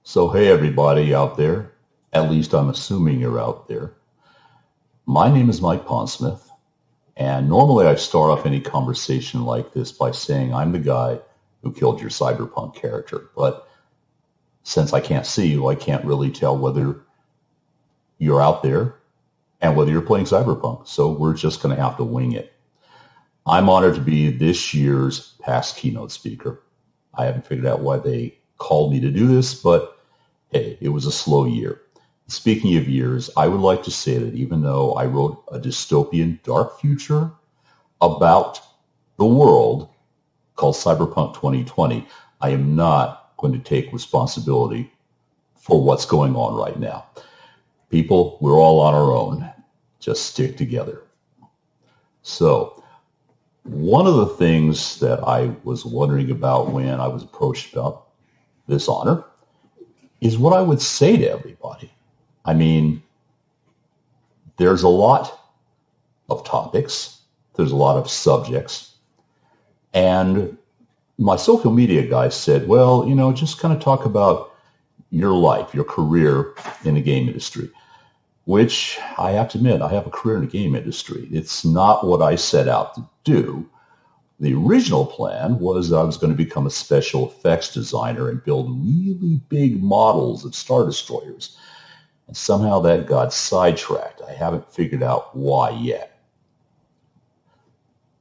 So, hey, everybody out there. At least I'm assuming you're out there. My name is Mike Pondsmith, and normally I start off any conversation like this by saying I'm the guy who killed your Cyberpunk character. But since I can't see you, I can't really tell whether you're out there and whether you're playing Cyberpunk. So we're just going to have to wing it. I'm honored to be this year's PAX keynote speaker. I haven't figured out why they called me to do this, but hey, it was a slow year. Speaking of years, I would like to say that even though I wrote a dystopian dark future about the world called Cyberpunk 2020, I am not going to take responsibility for what's going on right now. People, we're all on our own. Just stick together. So, one of the things that I was wondering about when I was approached about this honor is what I would say to everybody. I mean, there's a lot of topics, there's a lot of subjects, and my social media guy said, well, just kind of talk about your life, your career in the game industry, which I have to admit, I have a career in the game industry. It's not what I set out to do. The original plan was that I was going to become a special effects designer and build really big models of Star Destroyers. And somehow that got sidetracked. I haven't figured out why yet.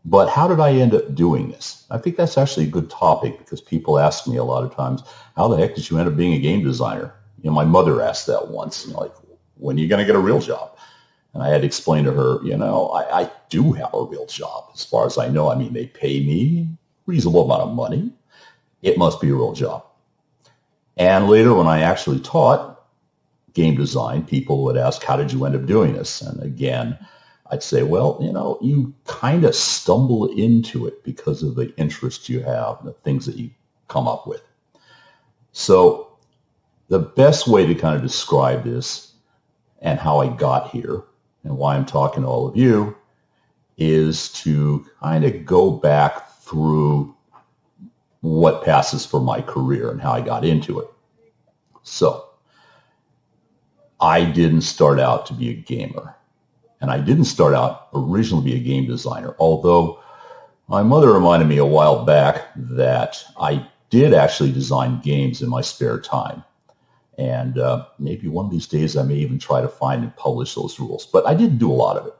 But how did I end up doing this? I think that's actually a good topic because people ask me a lot of times, how the heck did you end up being a game designer? My mother asked that once, like, when are you going to get a real job? And I had to explain to her, I do have a real job. As far as I know, they pay me a reasonable amount of money. It must be a real job. And later when I actually taught game design, people would ask, how did you end up doing this? And again, I'd say, well, you kind of stumble into it because of the interest you have and the things that you come up with. So the best way to kind of describe this and how I got here and why I'm talking to all of you is to kind of go back through what passes for my career and how I got into it. So I didn't start out to be a gamer, and I didn't start out originally to be a game designer, although my mother reminded me a while back that I did actually design games in my spare time. And maybe one of these days I may even try to find and publish those rules. But I didn't do a lot of it.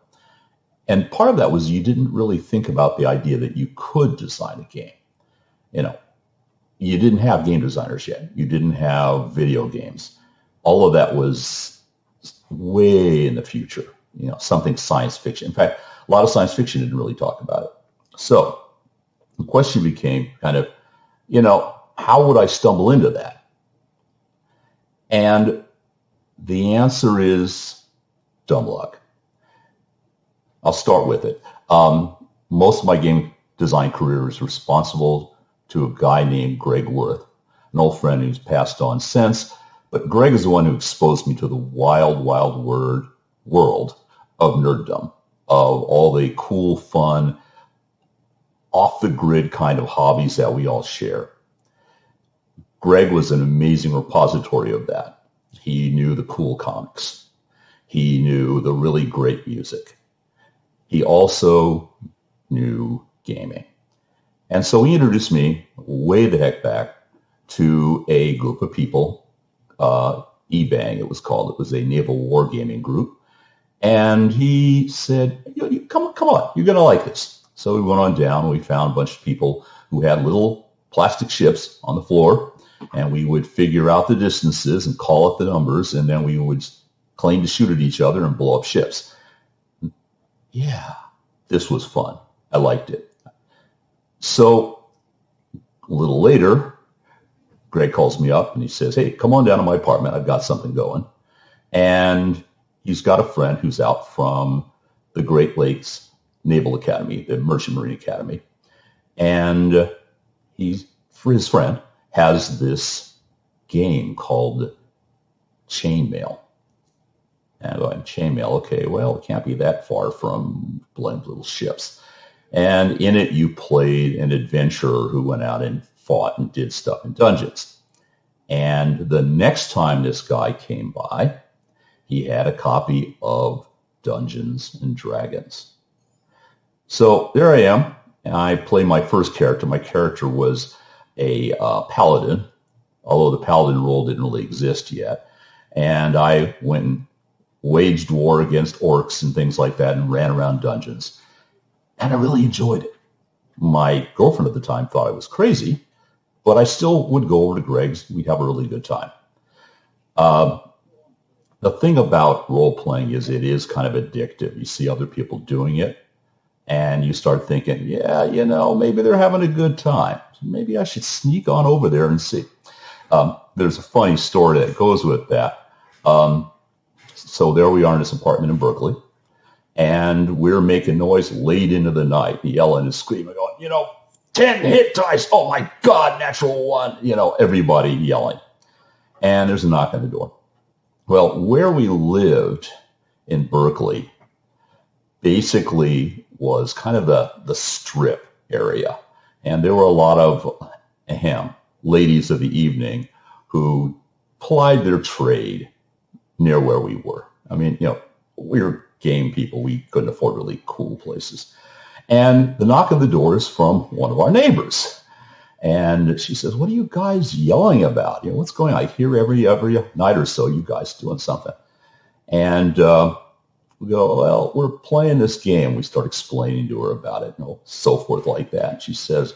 And part of that was you didn't really think about the idea that you could design a game. You didn't have game designers yet. You didn't have video games. All of that was way in the future, something science fiction. In fact, a lot of science fiction didn't really talk about it. So the question became kind of, how would I stumble into that? And the answer is dumb luck. I'll start with it. Most of my game design career is responsible to a guy named Greg Worth, an old friend who's passed on since. But Greg is the one who exposed me to the wild, wild world of nerddom, of all the cool, fun, off-the-grid kind of hobbies that we all share. Greg was an amazing repository of that. He knew the cool comics. He knew the really great music. He also knew gaming. And so he introduced me way the heck back to a group of people, E-Bang it was called. It was a naval wargaming group. And he said, come on, you're going to like this. So we went on down. We found a bunch of people who had little plastic ships on the floor. And we would figure out the distances and call up the numbers, and then we would claim to shoot at each other and blow up ships. Yeah, this was fun. I liked it. So a little later, Greg calls me up and he says, hey, come on down to my apartment. I've got something going. And he's got a friend who's out from the Great Lakes Naval Academy, the Merchant Marine Academy. And his friend has this game called Chainmail. And I'm going, Chainmail, okay, well, it can't be that far from blend little ships. And in it, you played an adventurer who went out and fought and did stuff in dungeons. And the next time this guy came by, he had a copy of Dungeons and Dragons. So there I am, and I play my first character. My character was a paladin, although the paladin role didn't really exist yet. And I went and waged war against orcs and things like that and ran around dungeons. And I really enjoyed it. My girlfriend at the time thought I was crazy, but I still would go over to Greg's. We'd have a really good time. The thing about role-playing is it is kind of addictive. You see other people doing it, and you start thinking, yeah, maybe they're having a good time. Maybe I should sneak on over there and see. There's a funny story that goes with that. So there we are in this apartment in Berkeley, and we're making noise late into the night, yelling and screaming, going, 10 hit dice. Oh, my God, natural one. Everybody yelling. And there's a knock on the door. Well, where we lived in Berkeley basically was kind of the strip area. And there were a lot of ladies of the evening who plied their trade near where we were. I mean, we were game people. We couldn't afford really cool places. And the knock on the door is from one of our neighbors. And she says, what are you guys yelling about? What's going on? I hear every night or so you guys doing something. And we go, well, we're playing this game. We start explaining to her about it, so forth like that. And she says,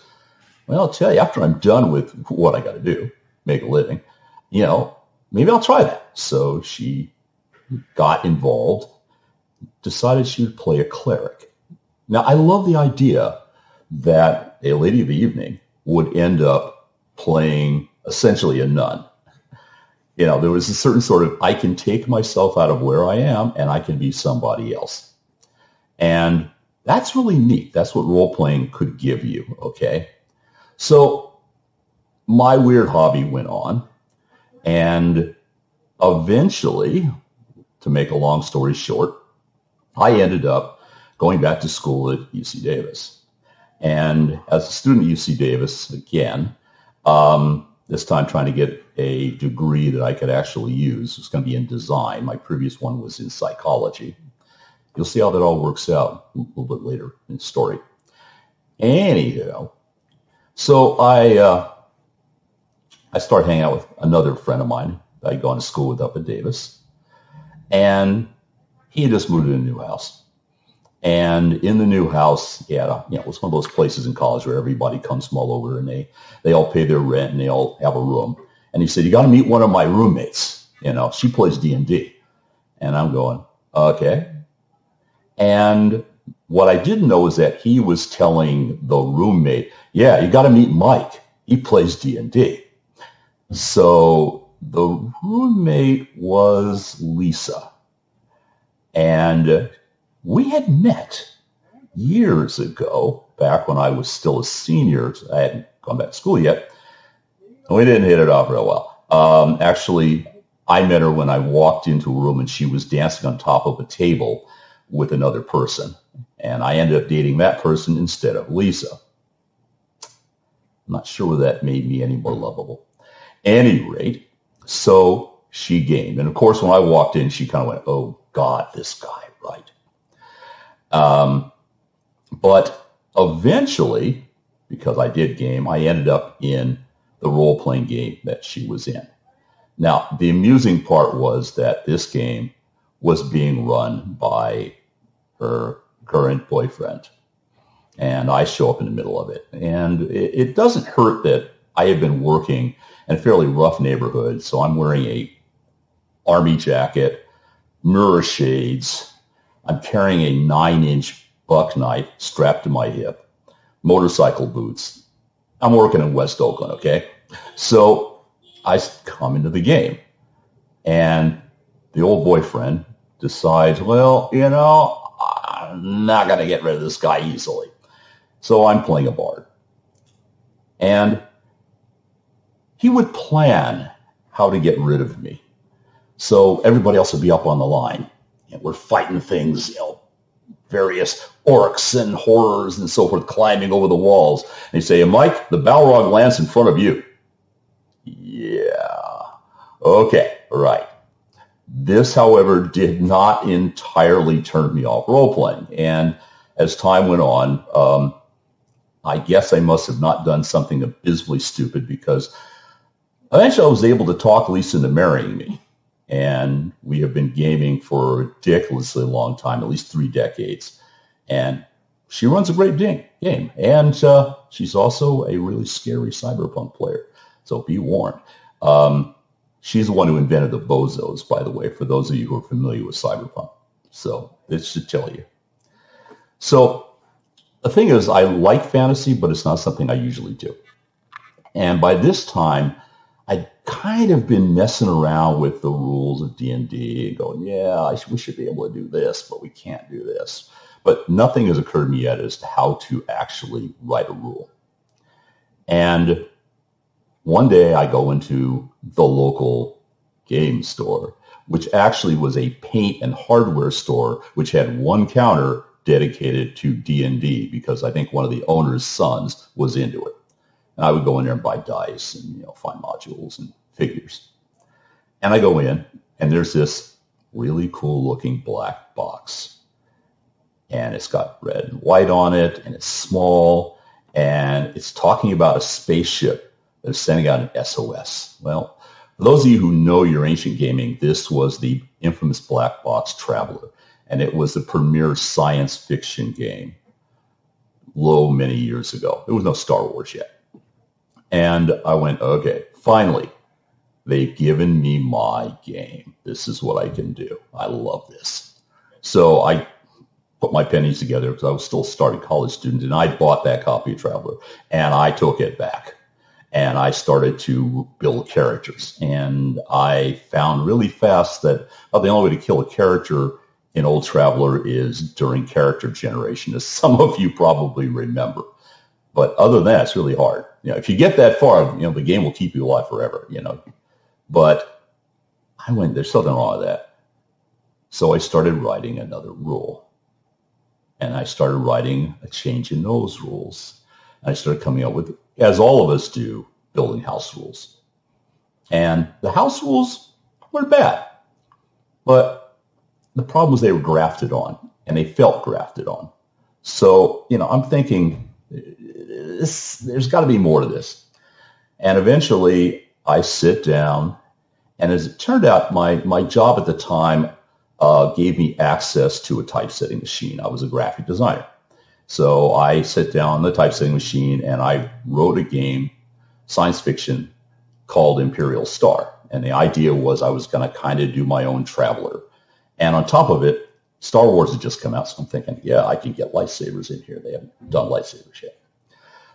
well, I'll tell you, after I'm done with what I got to do, make a living, maybe I'll try that. So she got involved, decided she would play a cleric. Now, I love the idea that a lady of the evening would end up playing essentially a nun. There was a certain sort of, I can take myself out of where I am and I can be somebody else. And that's really neat. That's what role-playing could give you, okay? So my weird hobby went on, and eventually, to make a long story short, I ended up going back to school at UC Davis. And as a student at UC Davis, again, this time trying to get a degree that I could actually use. It was going to be in design. My previous one was in psychology. You'll see how that all works out a little bit later in the story. Anyhow, so I started hanging out with another friend of mine that I'd gone to school with up at Davis. And he had just moved to a new house. And in the new house, it was one of those places in college where everybody comes from all over and they all pay their rent and they all have a room. And he said, you got to meet one of my roommates. She plays D&D. And I'm going, okay. And what I didn't know is that he was telling the roommate, yeah, you got to meet Mike. He plays D&D. So the roommate was Lisa. And we had met years ago, back when I was still a senior. I hadn't gone back to school yet. And we didn't hit it off real well. Actually, I met her when I walked into a room and she was dancing on top of a table with another person. And I ended up dating that person instead of Lisa. I'm not sure whether that made me any more lovable. At any rate, so she gamed. And of course, when I walked in, she kind of went, oh, God, this guy, right? But eventually, because I did game, I ended up in the role-playing game that she was in. Now, the amusing part was that this game was being run by her current boyfriend. And I show up in the middle of it. And it doesn't hurt that I have been working in a fairly rough neighborhood. So I'm wearing a army jacket, mirror shades. I'm carrying a 9-inch buck knife strapped to my hip, motorcycle boots. I'm working in West Oakland, okay? So I come into the game. And the old boyfriend decides, well, I'm not going to get rid of this guy easily. So I'm playing a bard. And he would plan how to get rid of me. So everybody else would be up on the line. And we're fighting things, various orcs and horrors and so forth, climbing over the walls. And he'd say, Mike, the Balrog lands in front of you. Yeah. Okay, right. This, however, did not entirely turn me off role-playing. And as time went on, I guess I must have not done something abysmally stupid, because eventually I was able to talk Lisa into marrying me. And we have been gaming for a ridiculously long time, at least 3 decades. And she runs a great game. And she's also a really scary Cyberpunk player. So be warned. She's the one who invented the bozos, by the way, for those of you who are familiar with Cyberpunk. So this should tell you. So the thing is, I like fantasy, but it's not something I usually do. And by this time, I'd kind of been messing around with the rules of D&D and going, we should be able to do this, but we can't do this. But nothing has occurred to me yet as to how to actually write a rule. And one day I go into the local game store, which actually was a paint and hardware store, which had one counter dedicated to D&D, because I think one of the owner's sons was into it. And I would go in there and buy dice and find modules and figures. And I go in, and there's this really cool looking black box. And it's got red and white on it, and it's small, and it's talking about a spaceship that is sending out an SOS. Well, for those of you who know your ancient gaming, this was the infamous Black Box Traveler, and it was the premier science fiction game many years ago. There was no Star Wars yet. And I went, okay, finally, they've given me my game. This is what I can do. I love this. So I put my pennies together, because I was still a starting college student, and I bought that copy of Traveler, and I took it back. And I started to build characters. And I found really fast that the only way to kill a character in Old Traveler is during character generation, as some of you probably remember. But other than that, it's really hard. If you get that far, the game will keep you alive forever, But I went, there's something wrong with that. So I started writing another rule. And I started writing a change in those rules. And I started coming up with, as all of us do, building house rules. And the house rules weren't bad. But the problem was they were grafted on, and they felt grafted on. So, I'm thinking, there's got to be more to this. And eventually I sit down, and as it turned out, my job at the time gave me access to a typesetting machine. I was a graphic designer. So I sat down on the typesetting machine, and I wrote a game, science fiction, called Imperial Star. And the idea was I was going to kind of do my own Traveler. And on top of it, Star Wars had just come out, so I'm thinking, I can get lightsabers in here. They haven't done lightsabers yet.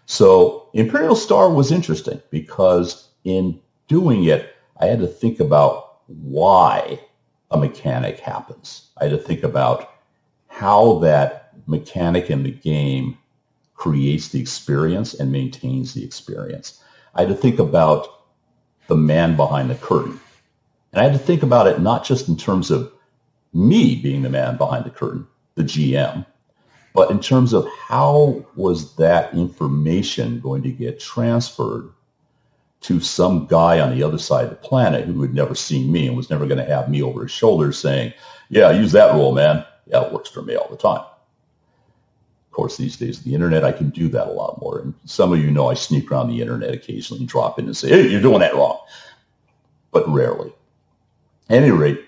So Imperial Star was interesting, because in doing it, I had to think about why a mechanic happens. I had to think about how that mechanic in the game creates the experience and maintains the experience. I had to think about the man behind the curtain. And I had to think about it not just in terms of me being the man behind the curtain, the GM, but in terms of how was that information going to get transferred to some guy on the other side of the planet who had never seen me and was never going to have me over his shoulder saying, use that rule, man. Yeah, it works for me all the time. Of course, these days, the internet, I can do that a lot more. And some of you know I sneak around the internet occasionally and drop in and say, hey, you're doing that wrong. But rarely. At any rate,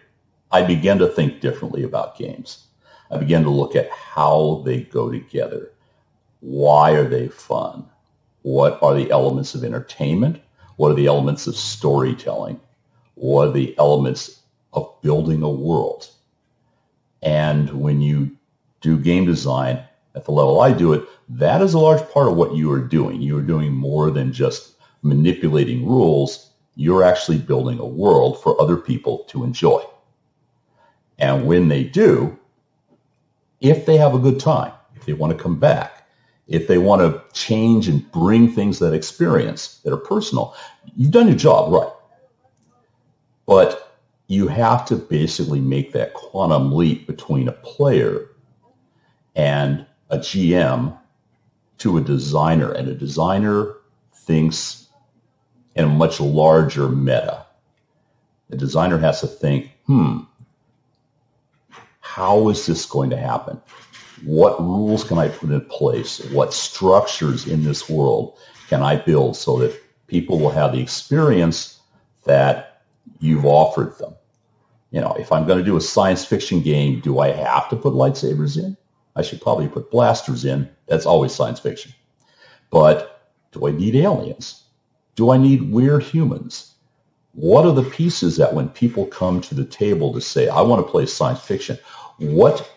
I began to think differently about games. I began to look at how they go together. Why are they fun? What are the elements of entertainment? What are the elements of storytelling? What are the elements of building a world? And when you do game design at the level I do it, that is a large part of what you are doing. You are doing more than just manipulating rules. You're actually building a world for other people to enjoy. And when they do, if they have a good time, if they want to come back, if they want to change and bring things that experience that are personal, you've done your job right. But you have to basically make that quantum leap between a player and a GM to a designer. And a designer thinks in a much larger meta. A designer has to think, how is this going to happen? What rules can I put in place? What structures in this world can I build so that people will have the experience that you've offered them? You know, if I'm going to do a science fiction game, do I have to put lightsabers in? I should probably put blasters in. That's always science fiction. But do I need aliens? Do I need weird humans? What are the pieces that when people come to the table to say, I want to play science fiction, what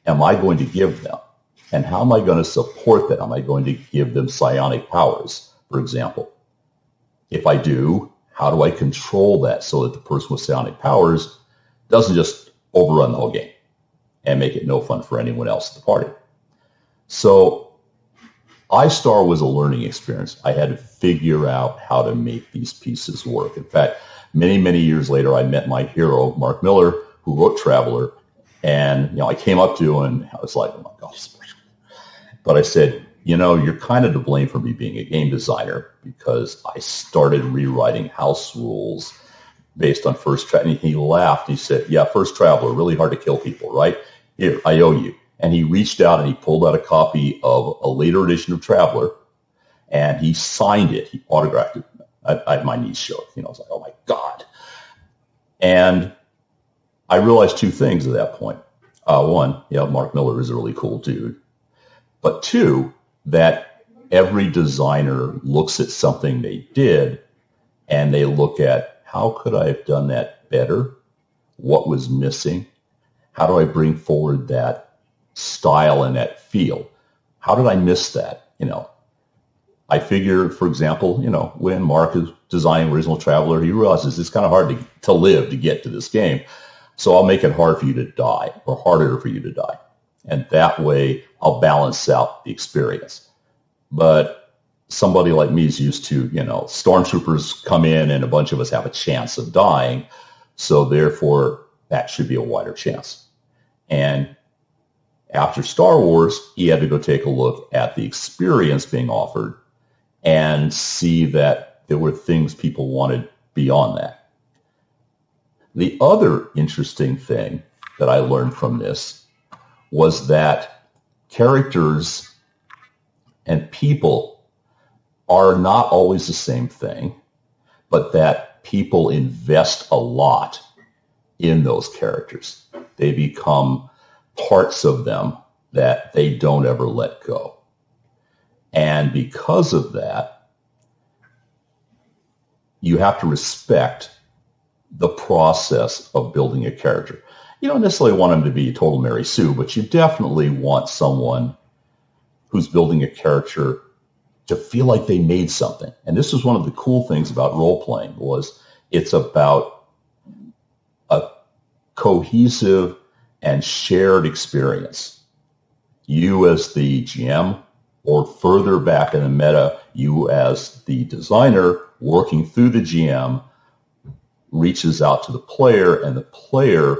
am I going to give them? And how am I going to support that? Am I going to give them psionic powers, for example? If I do, how do I control that so that the person with psionic powers doesn't just overrun the whole game and make it no fun for anyone else at the party? So iStar was a learning experience. I had to figure out how to make these pieces work. In fact, many, many years later, I met my hero, Mark Miller, who wrote Traveler. And, you know, I came up to him and I was like, oh my gosh. But I said, you know, you're kind of to blame for me being a game designer because I started rewriting house rules based on First Traveler. And he laughed. He said, yeah, First Traveler, really hard to kill people, right? Here, I owe you. And he reached out and he pulled out a copy of a later edition of Traveler and he signed it. He autographed it. I my knees shook. You know, I was like, oh my God. And I realized two things at that point. One, yeah, Mark Miller is a really cool dude. But two, that every designer looks at something they did and they look at how could I have done that better? What was missing? How do I bring forward that style and that feel? How did I miss that? You know, I figure, for example, you know, when Mark is designing Original Traveler, he realizes it's kind of hard to live to get to this game. So I'll make it hard for you to die or harder for you to die. And that way I'll balance out the experience. But somebody like me is used to, you know, stormtroopers come in and a bunch of us have a chance of dying. So therefore that should be a wider chance. And after Star Wars, he had to go take a look at the experience being offered and see that there were things people wanted beyond that. The other interesting thing that I learned from this was that characters and people are not always the same thing, but that people invest a lot in those characters. They become parts of them that they don't ever let go. And because of that, you have to respect the process of building a character. You don't necessarily want them to be total Mary Sue, but you definitely want someone who's building a character to feel like they made something. And this is one of the cool things about role-playing was it's about a cohesive and shared experience. You as the GM, or further back in the meta, you as the designer working through the GM reaches out to the player and the player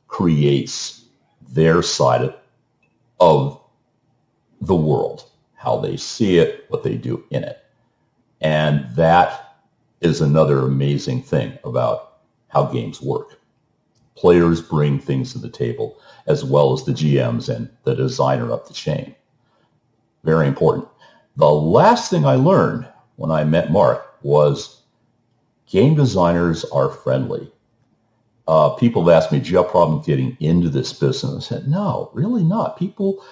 creates their side of the world, how they see it, what they do in it. And that is another amazing thing about how games work. Players bring things to the table as well as the GMs and the designer up the chain. Very important. The last thing I learned when I met Mark was game designers are friendly. People have asked me, do you have a problem getting into this business? I said, no, really not. People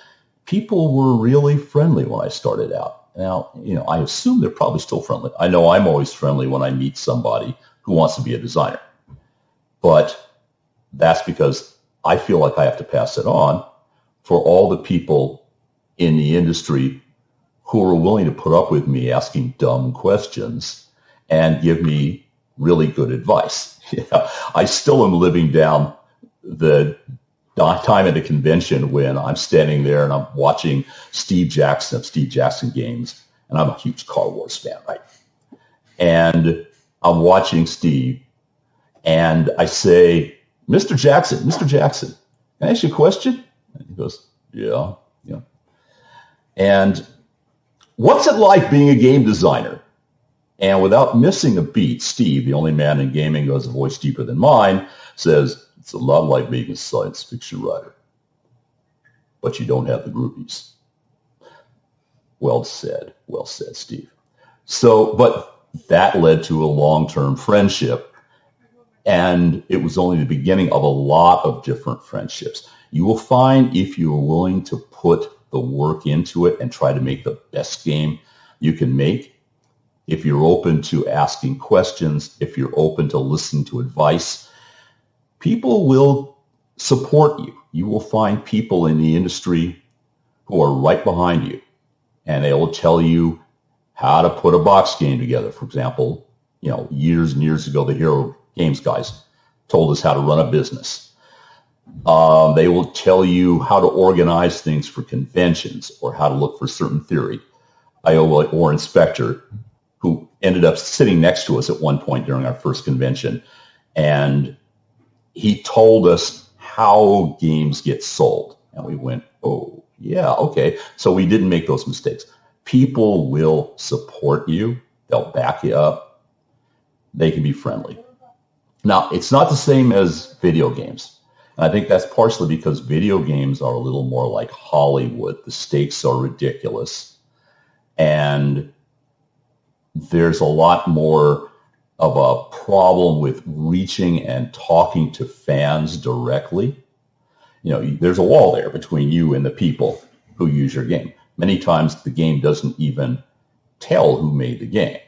were really friendly when I started out. Now, you know, I assume they're probably still friendly. I know I'm always friendly when I meet somebody who wants to be a designer. But that's because I feel like I have to pass it on for all the people in the industry who are willing to put up with me asking dumb questions and give me really good advice. Yeah, I still am living down the time at the convention when I'm standing there and I'm watching Steve Jackson games, and I'm a huge Star Wars fan, right? And I'm watching Steve, and I say, Mr. Jackson, can I ask you a question? And he goes, yeah. And what's it like being a game designer? And without missing a beat, Steve, the only man in gaming who has a voice deeper than mine, says, it's a lot like being a science fiction writer, but you don't have the groupies. Well said, Steve. So, but that led to a long-term friendship, and it was only the beginning of a lot of different friendships. You will find if you are willing to put the work into it and try to make the best game you can make, if you're open to asking questions, if you're open to listening to advice, people will support you. You will find people in the industry who are right behind you, and they will tell you how to put a box game together. For example, years and years ago, the Hero Games guys told us how to run a business. They will tell you how to organize things for conventions or how to look for certain theory. Or Inspector, who ended up sitting next to us at one point during our first convention, and he told us how games get sold. And we went, oh, yeah, okay. So we didn't make those mistakes. People will support you. They'll back you up. They can be friendly. Now, it's not the same as video games. And I think that's partially because video games are a little more like Hollywood. The stakes are ridiculous. And there's a lot more of a problem with reaching and talking to fans directly. There's a wall there between you and the people who use your game. Many times the game doesn't even tell who made the game.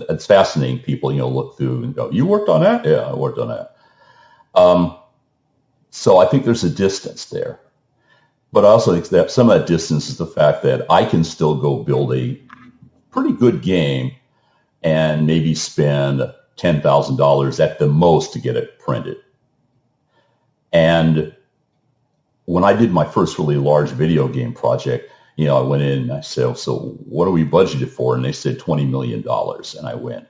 It's fascinating. People, look through and go, you worked on that? Yeah, I worked on that. So I think there's a distance there. But I also think that some of that distance is the fact that I can still go build a pretty good game and maybe spend $10,000 at the most to get it printed. And when I did my first really large video game project, I went in and I said, so what are we budgeted for? And they said $20 million. And I went,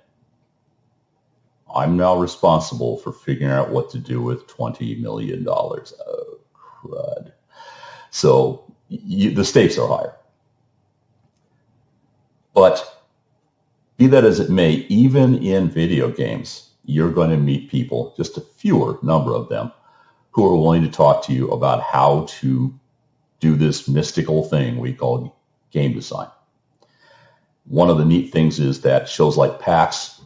I'm now responsible for figuring out what to do with $20 million. Oh, crud. So the stakes are higher. But be that as it may, even in video games, you're going to meet people, just a fewer number of them, who are willing to talk to you about how to do this mystical thing we call game design. One of the neat things is that shows like PAX,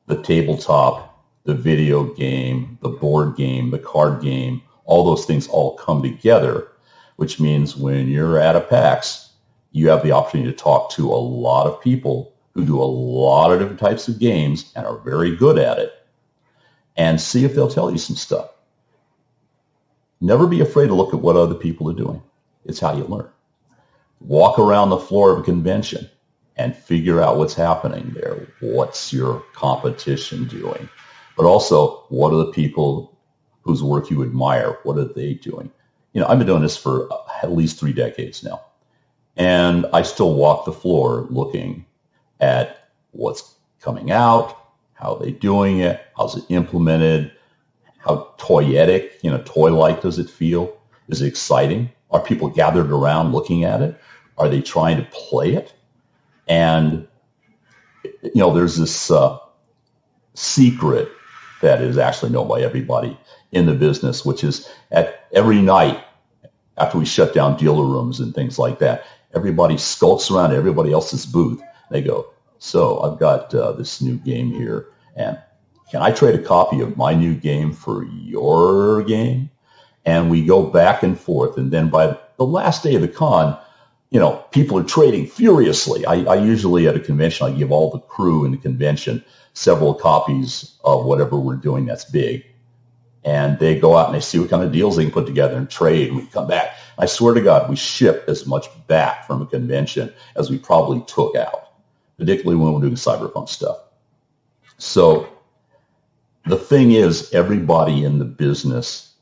the tabletop, the video game, the board game, the card game, all those things all come together, which means when you're at a PAX, you have the opportunity to talk to a lot of people who do a lot of different types of games and are very good at it, and see if they'll tell you some stuff. Never be afraid to look at what other people are doing. It's how you learn. Walk around the floor of a convention and figure out what's happening there. What's your competition doing? But also, what are the people whose work you admire? What are they doing? I've been doing this for at least 3 decades now. And I still walk the floor looking at what's coming out, how they're doing it, how's it implemented, how toyetic, toy-like does it feel? Is it exciting? Are people gathered around looking at it? Are they trying to play it? And, there's this secret that is actually known by everybody in the business, which is at every night after we shut down dealer rooms and things like that, everybody skulks around everybody else's booth. They go, so I've got this new game here, and can I trade a copy of my new game for your game? And we go back and forth. And then by the last day of the con, people are trading furiously. I usually at a convention, I give all the crew in the convention several copies of whatever we're doing that's big. And they go out and they see what kind of deals they can put together and trade. And we come back. I swear to God, we ship as much back from a convention as we probably took out, particularly when we're doing Cyberpunk stuff. So the thing is, everybody in the business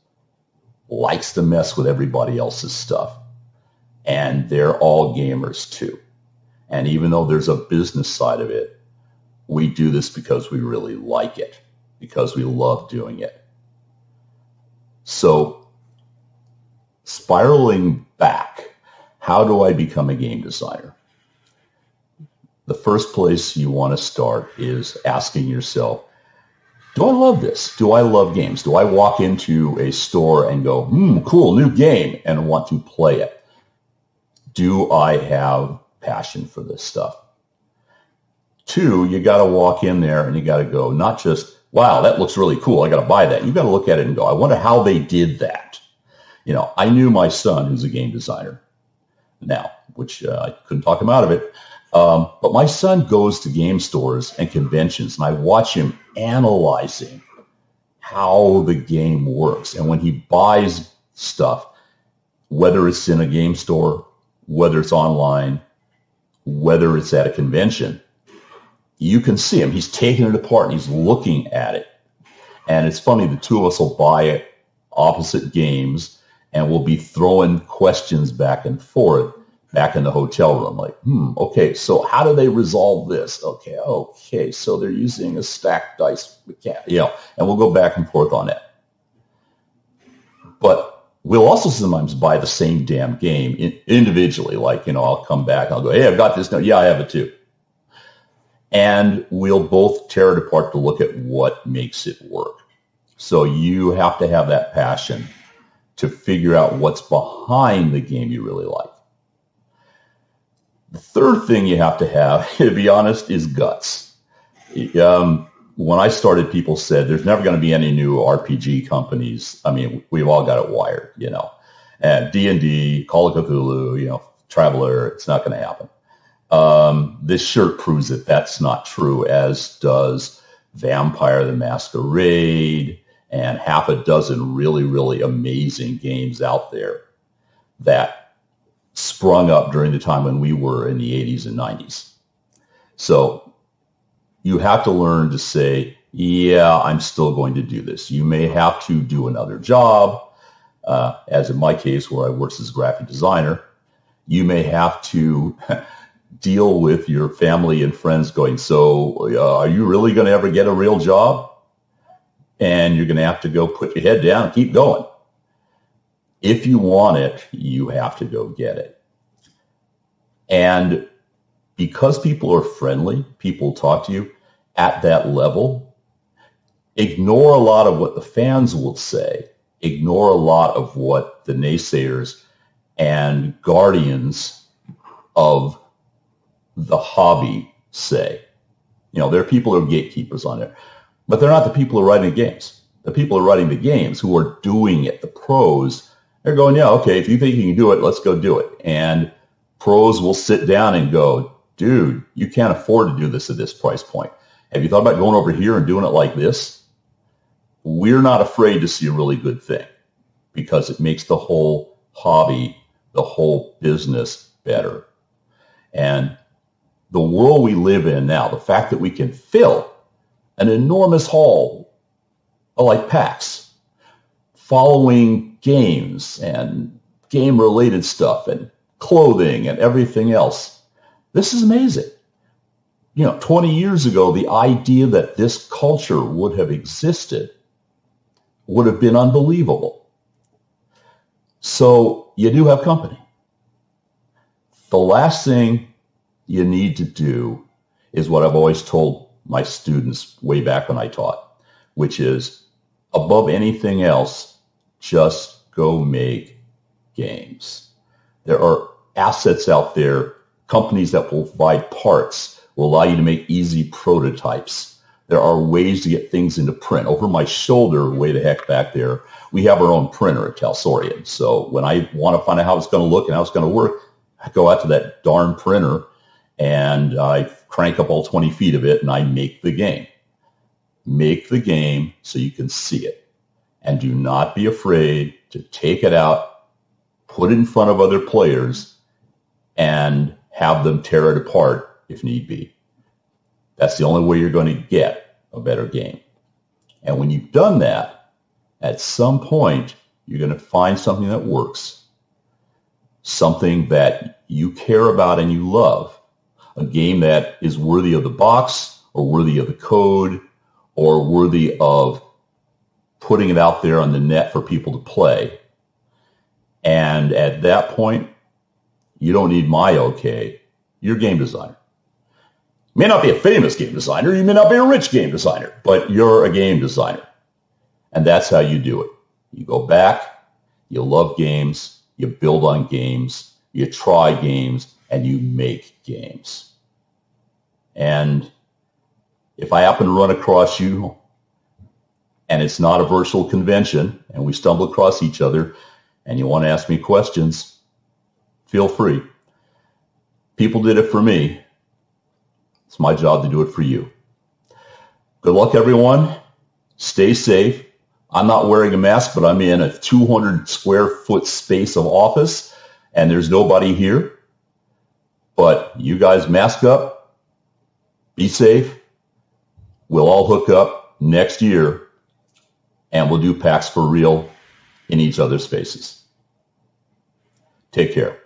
likes to mess with everybody else's stuff. And they're all gamers too. And even though there's a business side of it, we do this because we really like it, because we love doing it. So spiraling back, how do I become a game designer? the first place you want to start is asking yourself, do I love this? Do I love games? Do I walk into a store and go, cool, new game, and want to play it? Do I have passion for this stuff? 2, you got to walk in there and you got to go, not just, wow, that looks really cool, I got to buy that. You got to look at it and go, I wonder how they did that. I knew my son, who's a game designer now, which I couldn't talk him out of it. But my son goes to game stores and conventions, and I watch him analyzing how the game works. And when he buys stuff, whether it's in a game store, whether it's online, whether it's at a convention, you can see him. He's taking it apart and he's looking at it. And it's funny, the two of us will buy opposite games and we'll be throwing questions back and forth back in the hotel room. Like, okay, so how do they resolve this? Okay, so they're using a stacked dice mechanic, and we'll go back and forth on that. But we'll also sometimes buy the same damn game individually. Like, I'll come back, I'll go, hey, I've got this now. Yeah, I have it too. And we'll both tear it apart to look at what makes it work. So you have to have that passion to figure out what's behind the game you really like. The third thing you have, to be honest, is guts. When I started, people said there's never going to be any new RPG companies. I mean, we've all got it wired, and D&D, Call of Cthulhu, Traveler, it's not going to happen. This shirt proves that that's not true, as does Vampire the Masquerade and half a dozen really, really amazing games out there that sprung up during the time when we were in the 80s and 90s. So you have to learn to say, yeah, I'm still going to do this. You may have to do another job, as in my case where I worked as a graphic designer. You may have to deal with your family and friends going, so are you really going to ever get a real job? And you're going to have to go put your head down and keep going. If you want it, you have to go get it. And because people are friendly, people talk to you at that level, ignore a lot of what the fans will say, ignore a lot of what the naysayers and guardians of the hobby say. There are people who are gatekeepers on there, but they're not the people who are writing the games. The people who are writing the games, who are doing it, the pros, they're going, yeah, okay, if you think you can do it, let's go do it. And pros will sit down and go, dude, you can't afford to do this at this price point. Have you thought about going over here and doing it like this? We're not afraid to see a really good thing because it makes the whole hobby, the whole business better. And the world we live in now, the fact that we can fill an enormous hall like PAX, following games and game-related stuff and clothing and everything else. This is amazing. 20 years ago, the idea that this culture would have existed would have been unbelievable. So you do have company. The last thing you need to do is what I've always told my students way back when I taught, which is, above anything else, just go make games. There are assets out there, companies that will provide parts, will allow you to make easy prototypes. There are ways to get things into print. Over my shoulder, way the heck back there, we have our own printer at Talsorian. So when I want to find out how it's going to look and how it's going to work, I go out to that darn printer and I crank up all 20 feet of it and I make the game. Make the game so you can see it. And do not be afraid to take it out, put it in front of other players, and have them tear it apart if need be. That's the only way you're going to get a better game. And when you've done that, at some point, you're going to find something that works, something that you care about and you love, a game that is worthy of the box or worthy of the code or worthy of putting it out there on the net for people to play. And at that point, you don't need my okay. You're a game designer. You may not be a famous game designer, you may not be a rich game designer, but you're a game designer. And that's how you do it. You go back, you love games, you build on games, you try games, and you make games. And if I happen to run across you, and it's not a virtual convention, and we stumble across each other, and you want to ask me questions, feel free. People did it for me. It's my job to do it for you. Good luck, everyone. Stay safe. I'm not wearing a mask, but I'm in a 200 square foot space of office, and there's nobody here. But you guys mask up, be safe. We'll all hook up next year, and we'll do PAX for real in each other's spaces. Take care.